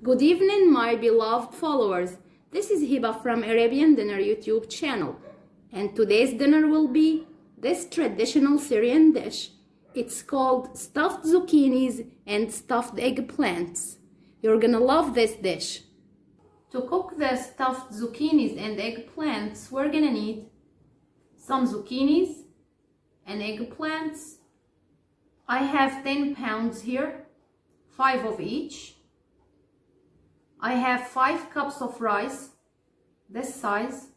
Good evening, my beloved followers. This is Hiba from Arabian Dinner YouTube channel, and today's dinner will be this traditional Syrian dish. It's called stuffed zucchinis and stuffed eggplants. You're gonna love this dish. To cook the stuffed zucchinis and eggplants, we're gonna need some zucchinis and eggplants. I have 10 pounds here, 5 of each. I have 5 cups of rice, this size.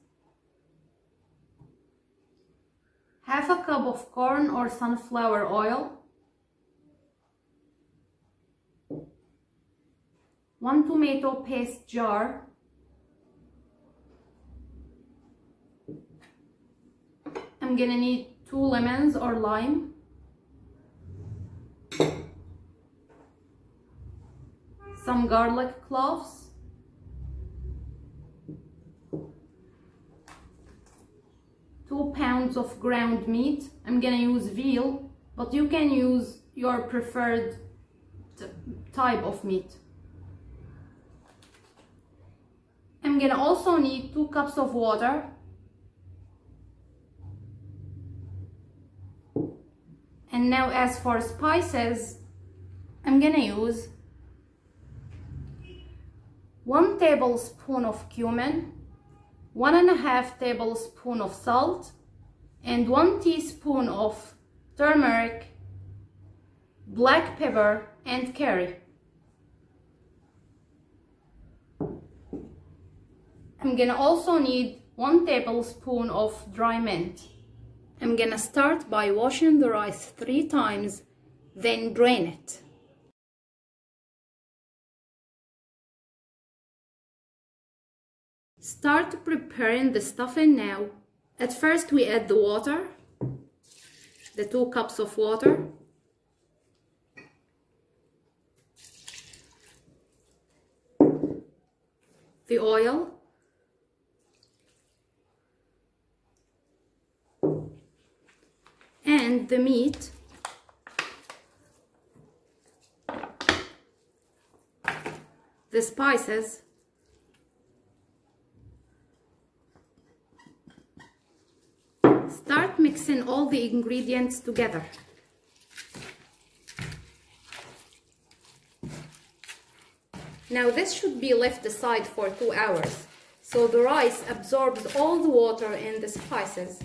Half a cup of corn or sunflower oil. 1 tomato paste jar. I'm gonna need 2 lemons or lime. Some garlic cloves. Two pounds of ground meat. I'm gonna use veal, but you can use your preferred type of meat. I'm gonna also need 2 cups of water. And now as for spices, I'm gonna use 1 tablespoon of cumin, 1.5 tablespoons of salt, and 1 teaspoon of turmeric, black pepper, and curry. I'm gonna also need 1 tablespoon of dry mint. I'm gonna start by washing the rice 3 times, then drain it. Start preparing the stuffing now. At first we add the water, the 2 cups of water. The oil. And the meat. The spices. Start mixing all the ingredients together. Now this should be left aside for 2 hours, so the rice absorbs all the water and the spices.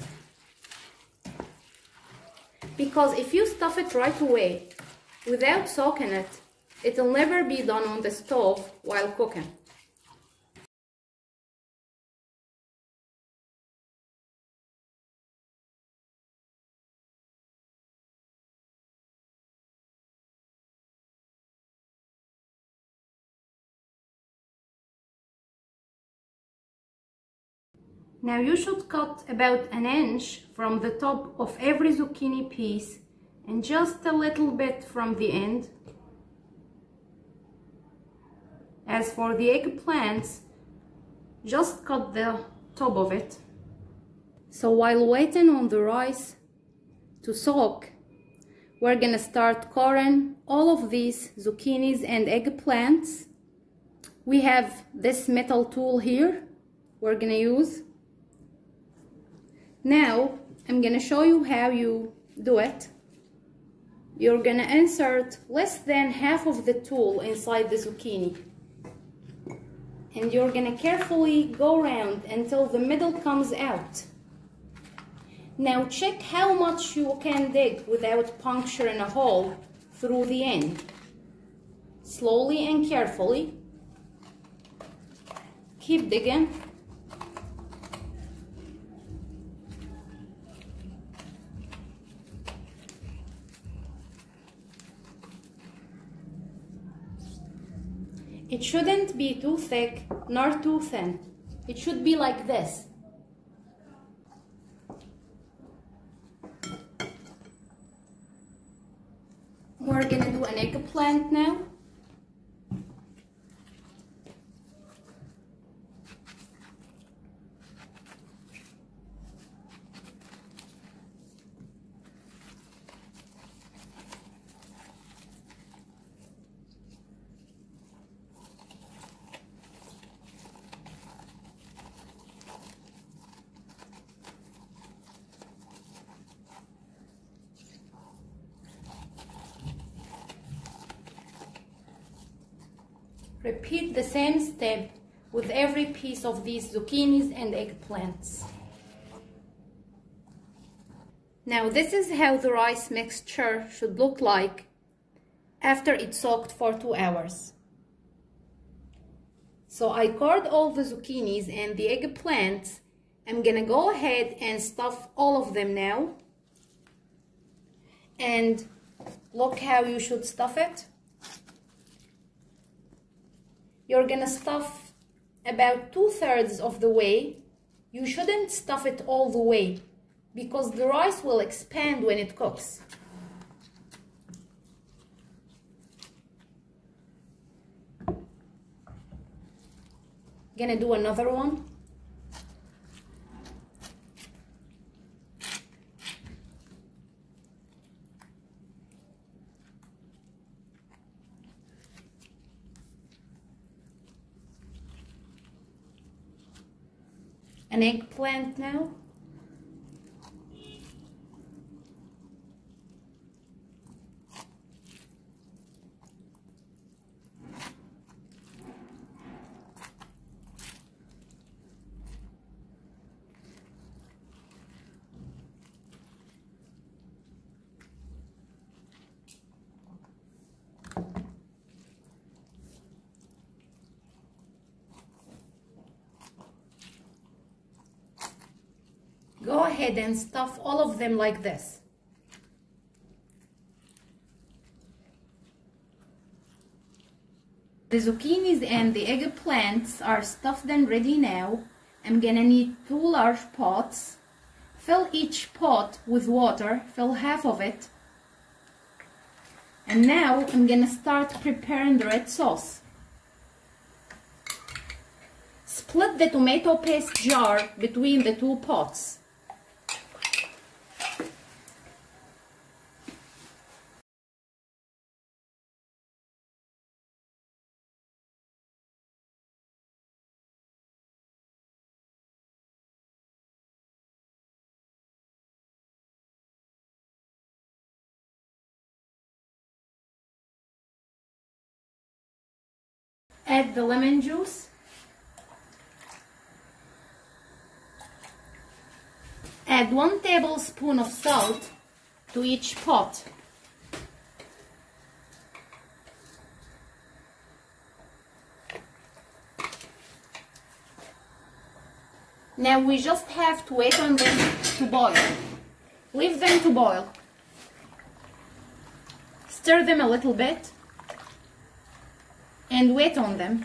Because if you stuff it right away, without soaking it, it'll never be done on the stove while cooking. Now you should cut about 1 inch from the top of every zucchini piece and just a little bit from the end. As for the eggplants, just cut the top of it. So while waiting on the rice to soak, we're gonna start coring all of these zucchinis and eggplants. We have this metal tool here we're gonna use. Now, I'm gonna show you how you do it. You're gonna insert less than half of the tool inside the zucchini. And you're gonna carefully go around until the middle comes out. Now check how much you can dig without puncturing a hole through the end. Slowly and carefully. Keep digging. It shouldn't be too thick nor too thin. It should be like this. We're gonna do an eggplant now. Repeat the same step with every piece of these zucchinis and eggplants. Now this is how the rice mixture should look like after it soaked for 2 hours. So I cored all the zucchinis and the eggplants. I'm gonna go ahead and stuff all of them now. And look how you should stuff it. You're gonna stuff about 2/3 of the way. You shouldn't stuff it all the way because the rice will expand when it cooks. Gonna do another one. An eggplant now. Go ahead and stuff all of them like this. The zucchinis and the eggplants are stuffed and ready now. I'm gonna need 2 large pots. Fill each pot with water, fill half of it. And now I'm gonna start preparing the red sauce. Split the tomato paste jar between the 2 pots. Add the lemon juice. Add 1 tablespoon of salt to each pot. Now we just have to wait on them to boil. Leave them to boil. Stir them a little bit and wait on them.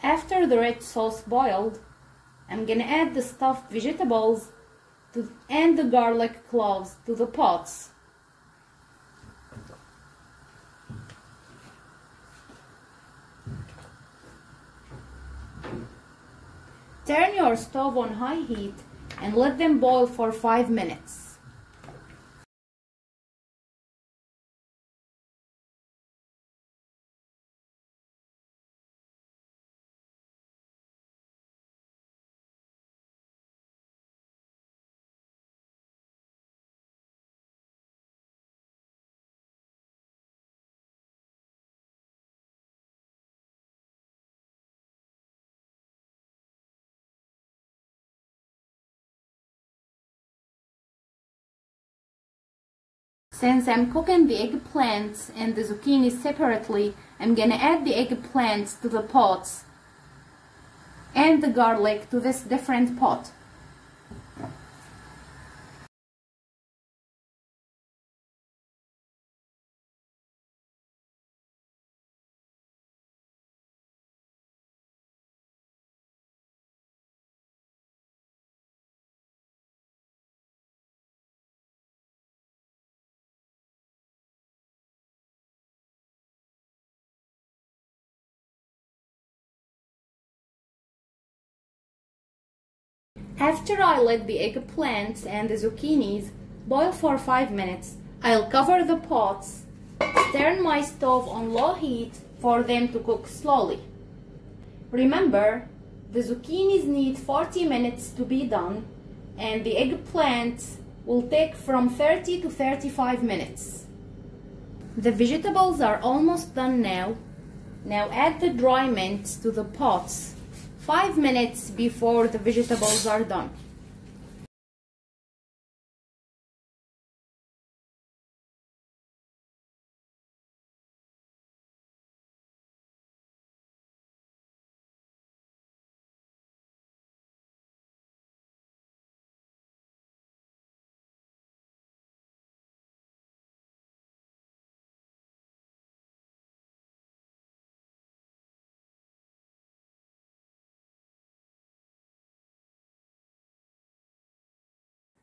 After the red sauce boiled, I'm gonna add the stuffed vegetables and the garlic cloves to the pots. Turn your stove on high heat and let them boil for 5 minutes. Since I'm cooking the eggplants and the zucchini separately, I'm gonna add the eggplants to the pots and the garlic to this different pot. After I let the eggplants and the zucchinis boil for 5 minutes, I'll cover the pots, turn my stove on low heat for them to cook slowly. Remember, the zucchinis need 40 minutes to be done, and the eggplants will take from 30 to 35 minutes. The vegetables are almost done now. Now add the dry mints to the pots 5 minutes before the vegetables are done.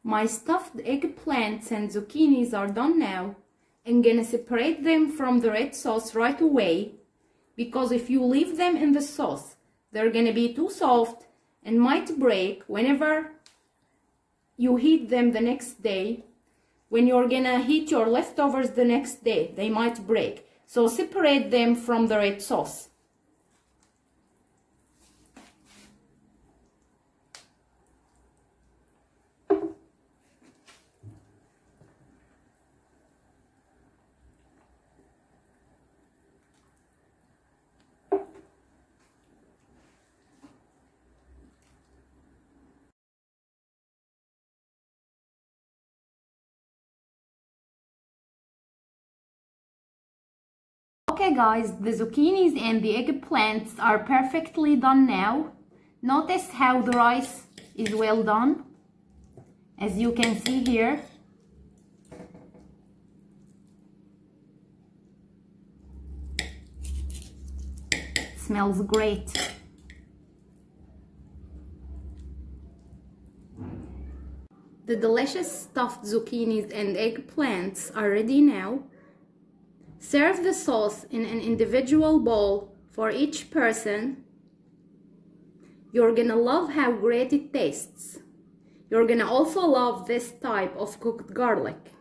My stuffed eggplants and zucchinis are done now. I'm gonna separate them from the red sauce right away, because if you leave them in the sauce, they're gonna be too soft and might break whenever you heat them the next day. When you're gonna heat your leftovers the next day, they might break. So separate them from the red sauce. Okay guys, the zucchinis and the eggplants are perfectly done now. Notice how the rice is well done, as you can see here. Smells great. The delicious stuffed zucchinis and eggplants are ready now. Serve the sauce in an individual bowl for each person. You're gonna love how great it tastes. You're gonna also love this type of cooked garlic.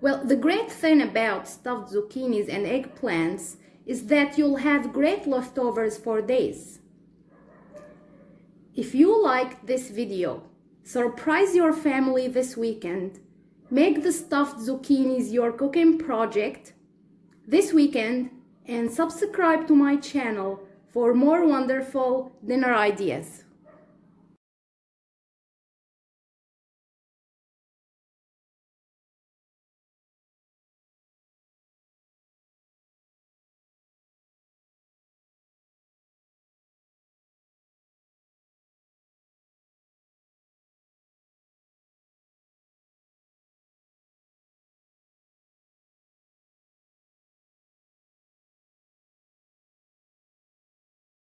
Well, the great thing about stuffed zucchinis and eggplants is that you'll have great leftovers for days. If you liked this video, surprise your family this weekend. Make the stuffed zucchinis your cooking project this weekend and subscribe to my channel for more wonderful dinner ideas.